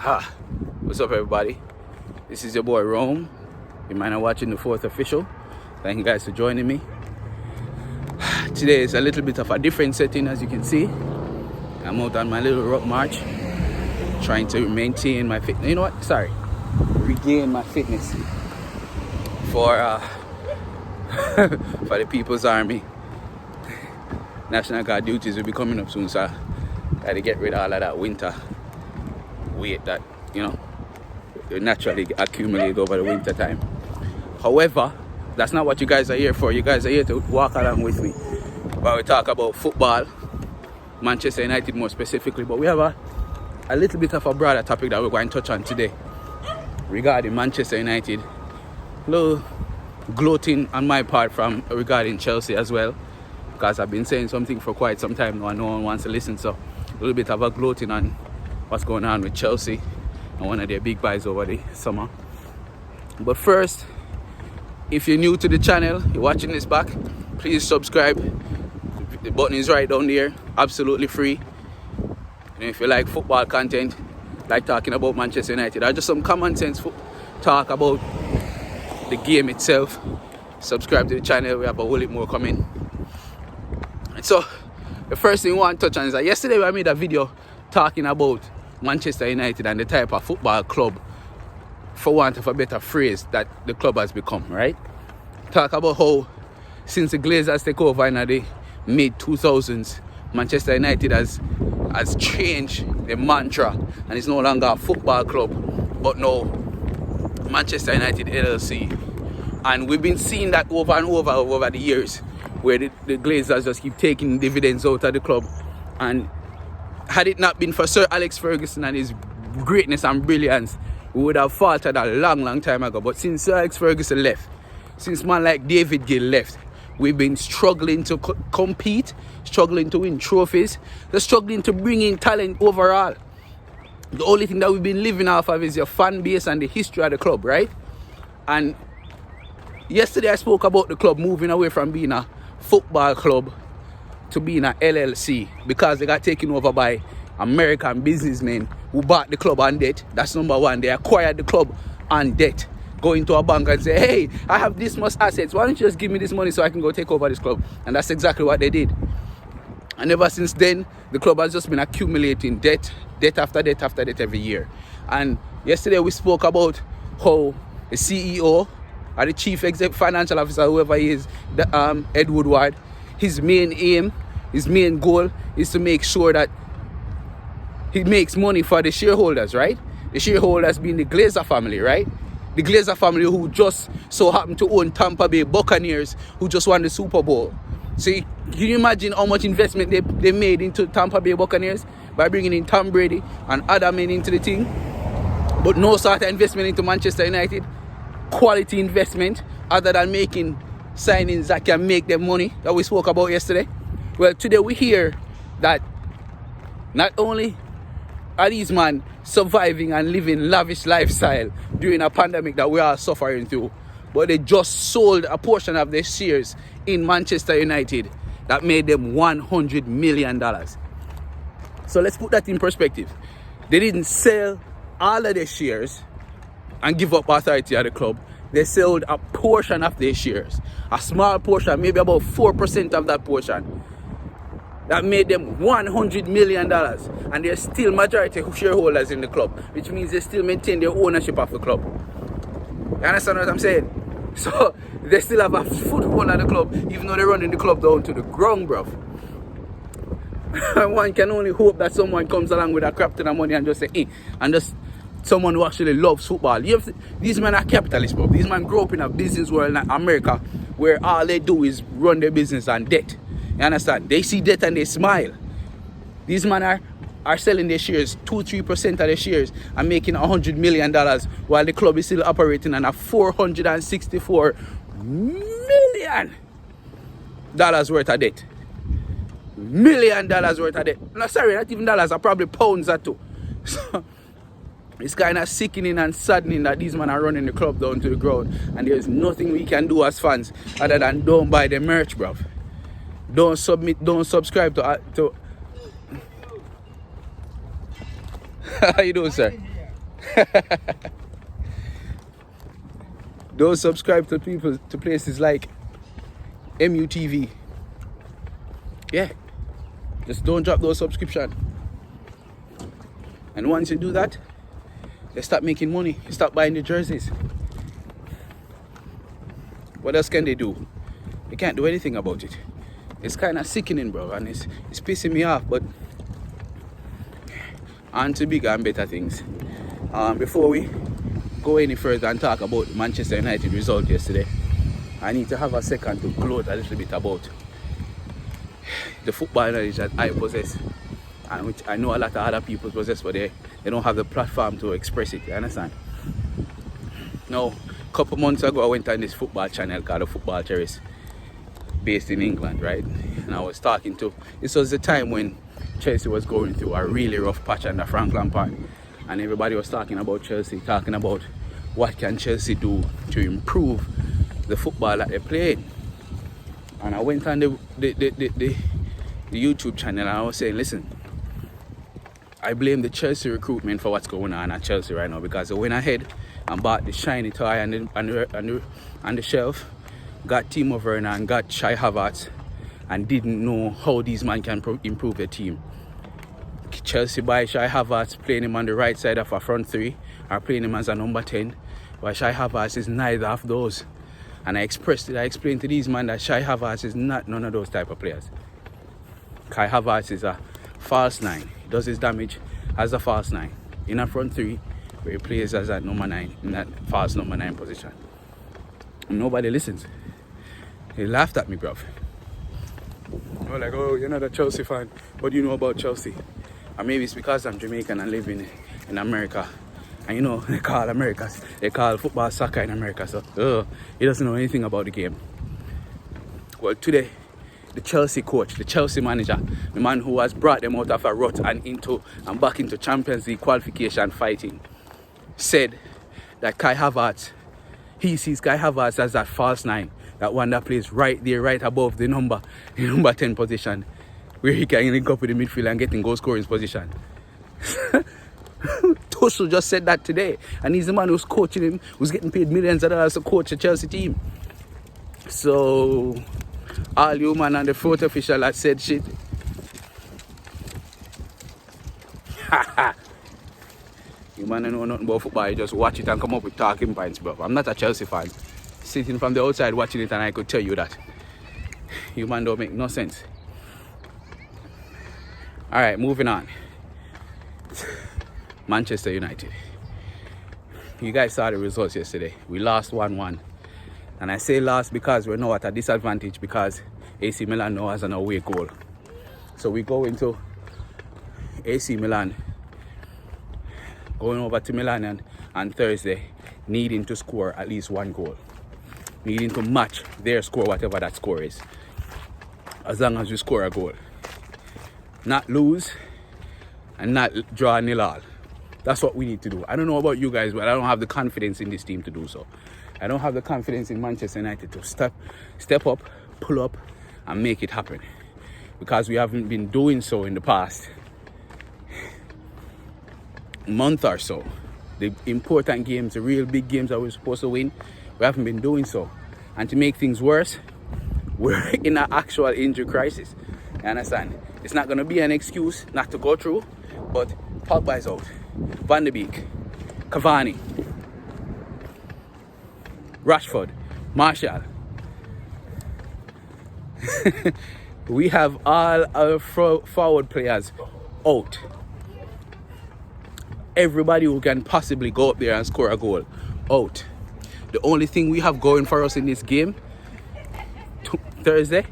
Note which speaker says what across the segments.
Speaker 1: What's up, everybody? This is your boy Rome. You might not watching the fourth official. Thank you guys for joining me. Today is a little bit of a different setting, as you can see. I'm out on my little ruck march, trying to maintain my fitness. You know what? Sorry, regain my fitness for for the People's Army. National Guard duties will be coming up soon, so I got to get rid of all of that winter weight that, you know, naturally accumulate over the winter time. However, that's not what you guys are here for. You guys are here to walk along with me while we talk about football, Manchester United more specifically. But we have a little bit of a broader topic that we're going to touch on today regarding Manchester United. A little gloating on my part from regarding Chelsea as well, because I've been saying something for quite some time now and no one wants to listen. So a little bit of a gloating on what's going on with Chelsea and one of their big buys over the summer. But first, if you're new to the channel, you're watching this back, please subscribe. The button is right down there, absolutely free. And if you like football content, like talking about Manchester United, or just some common sense talk about the game itself, subscribe to the channel. We have a whole lot more coming. And so the first thing I want to touch on is that yesterday I made a video talking about Manchester United and the type of football club, for want of a better phrase, that the club has become, right? Talk about how since the Glazers take over in the mid-2000s, Manchester United has changed the mantra and it's no longer a football club, but now Manchester United LLC. And we've been seeing that over and over the years, where the Glazers just keep taking dividends out of the club. And had it not been for Sir Alex Ferguson and his greatness and brilliance, we would have faltered a long time ago. But since Sir Alex Ferguson left, since man like David Gill left, we've been struggling to compete, struggling to win trophies, just struggling to bring in talent overall. The only thing that we've been living off of is your fan base and the history of the club, right? And yesterday I spoke about the club moving away from being a football club to being an LLC, because they got taken over by American businessmen who bought the club on debt. That's number one. They acquired the club on debt. Go into a bank and say, hey, I have this much assets. Why don't you just give me this money so I can go take over this club? And that's exactly what they did. And ever since then, the club has just been accumulating debt after debt after debt every year. And yesterday we spoke about how the CEO or the chief executive financial officer, whoever he is, Ed Woodward, his main aim, his main goal is to make sure that he makes money for the shareholders, right? The shareholders being the Glazer family, right? The Glazer family who just so happen to own Tampa Bay Buccaneers, who just won the Super Bowl. So can you imagine how much investment they made into Tampa Bay Buccaneers by bringing in Tom Brady and other men into the team? But no sort of investment into Manchester United. Quality investment other than making signings that can make them money that we spoke about yesterday. Well, today we hear that not only are these men surviving and living lavish lifestyle during a pandemic that we are suffering through, but they just sold a portion of their shares in Manchester United that made them $100 million. So let's put that in perspective. They didn't sell all of their shares and give up authority of the club. They sold a portion of their shares, a small portion, maybe about 4% of that portion. That made them $100 million. And they're still majority shareholders in the club, which means they still maintain their ownership of the club. You understand what I'm saying? So they still have a foothold of the club, even though they're running the club down to the ground, bruv. And one can only hope that someone comes along with a crap ton of money and just say, and just someone who actually loves football. These men are capitalists, bro. These men grow up in a business world in America where all they do is run their business on debt. You understand? They see debt and they smile. These men are selling their shares, 2-3% of their shares, and making $100 million, while the club is still operating on a $464 million worth of debt. $1 million worth of debt. No, sorry, not even dollars, are probably pounds or two. So it's kind of sickening and saddening that these men are running the club down to the ground, and there's nothing we can do as fans other than don't buy the merch, bruv. Don't subscribe to how you doing, sir? Don't subscribe to places like MUTV. Yeah. Just don't drop those subscription. And once you do that, they start making money. You start buying the jerseys. What else can they do? They can't do anything about it. It's kind of sickening, bro, and it's pissing me off. But on to bigger and better things. Before we go any further and talk about the Manchester United result yesterday, I need to have a second to gloat a little bit about the football knowledge that I possess, and which I know a lot of other people possess, but they don't have the platform to express it. You understand? Now, a couple months ago, I went on this football channel called the Football Terrace, based in England, right? And I was talking to, this was the time when Chelsea was going through a really rough patch under Frank Lampard, and everybody was talking about Chelsea, talking about what can Chelsea do to improve the football that they play. And I went on the YouTube channel and I was saying, listen, I blame the Chelsea recruitment for what's going on at Chelsea right now, because they went ahead and bought the shiny toy on the shelf, got Timo Werner and got Kai Havertz, and didn't know how these men can improve the team. Chelsea buy Kai Havertz, playing him on the right side of a front three, or playing him as a number 10, but Kai Havertz is neither of those. And I explained to these men that Kai Havertz is not none of those type of players. Kai Havertz is a false 9. He does his damage as a false 9 in a front three, where he plays as a number 9 in that false number 9 position. And nobody listens. He laughed at me, bruv. They were like, oh, you're not a Chelsea fan. What do you know about Chelsea? Or maybe it's because I'm Jamaican and live in America. And you know, they call football soccer in America. So, he doesn't know anything about the game. Well, today, the Chelsea coach, the Chelsea manager, the man who has brought them out of a rut and back into Champions League qualification fighting, said that Kai Havertz, he sees Kai Havertz as that false 9, that one that plays right there, right above the number 10 position, where he can link up with the midfield and get in goal scoring position. Tuchel just said that today, and he's the man who's coaching him, who's getting paid millions of dollars to coach the Chelsea team. So, all you man and the fourth official that said shit, you man don't know nothing about football, you just watch it and come up with talking points, bro. I'm not a Chelsea fan. Sitting from the outside watching it, and I could tell you that you man don't make no sense. Alright, moving on. Manchester United. You guys saw the results yesterday. We lost 1-1. And I say lost because we're now at a disadvantage, because AC Milan now has an away goal. So we go into AC Milan, going over to Milan on Thursday, needing to score at least one goal. Needing to match their score, whatever that score is. As long as we score a goal. Not lose and not draw 0-0. That's what we need to do. I don't know about you guys, but I don't have the confidence in this team to do so. I don't have the confidence in Manchester United to step up, pull up, and make it happen. Because we haven't been doing so in the past month or so. The important games, the real big games that we're supposed to win, we haven't been doing so. And to make things worse, we're in an actual injury crisis. You understand? It's not going to be an excuse not to go through, but Pogba is out. Van de Beek, Cavani, Rashford, Martial. We have all our forward players out. Everybody who can possibly go up there and score a goal, out. The only thing we have going for us in this game, Thursday,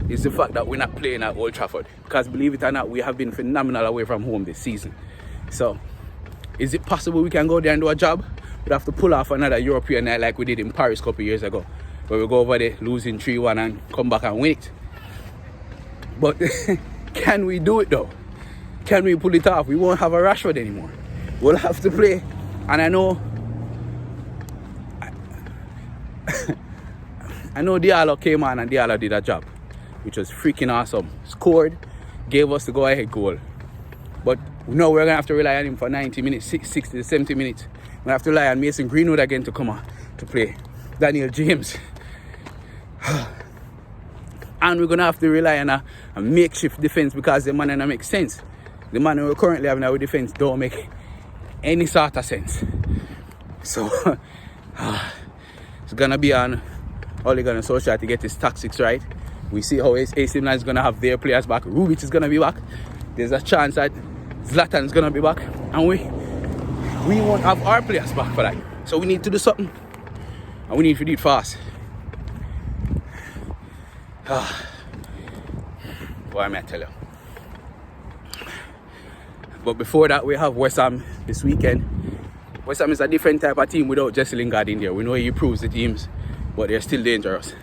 Speaker 1: is the fact that we're not playing at Old Trafford. Because believe it or not, we have been phenomenal away from home this season. So, is it possible we can go there and do a job? We'd have to pull off another European night like we did in Paris a couple of years ago, where we go over there losing 3-1 and come back and win it. But can we do it though? Can we pull it off? We won't have a Rashford anymore. We'll have to play. And I know Diallo came on and Diallo did a job, which was freaking awesome. Scored, gave us the go-ahead goal. But know we're going to have to rely on him for 90 minutes, 60 to 70 minutes. We're going to have to rely on Mason Greenwood again to come on to play. Daniel James. And we're going to have to rely on a makeshift defense because the man doesn't make sense. The man we're currently having our defense don't make any sort of sense. So, it's going to be on Ole Gunnar Solskjaer to get his tactics right. We see how AC Milan is going to have their players back. Rubic is going to be back. There's a chance that Zlatan is going to be back. And we won't have our players back for that. So we need to do something. And we need to do it fast. What am I tell you? But before that, we have West Ham this weekend. West Ham is a different type of team without Jesse Lingard in there. We know he improves the teams, but they're still dangerous.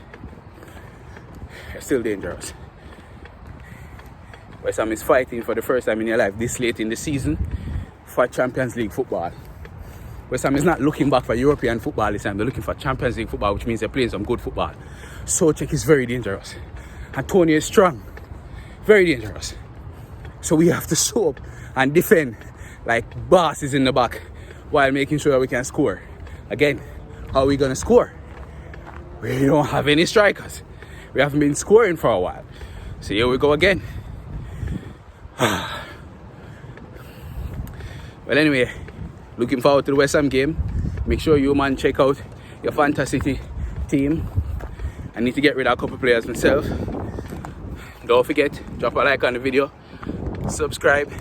Speaker 1: They're still dangerous. West Ham is fighting for the first time in their life this late in the season for Champions League football. West Ham is not looking back for European football this time. They're looking for Champions League football, which means they're playing some good football. Souček is very dangerous. Antonio is strong. Very dangerous. So we have to show up and defend like bosses in the back while making sure that we can score. Again, how are we going to score? We don't have any strikers. We haven't been scoring for a while. So here we go again. Well, anyway, looking forward to the West Ham game. Make sure you, man, check out your Fantasy team. I need to get rid of a couple players myself. Don't forget, drop a like on the video. Subscribe.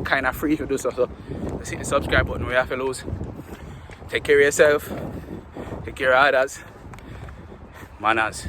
Speaker 1: Kind of free to do so. Let's hit the subscribe button where you have to lose. Take care of yourself. Take care of others. Manners.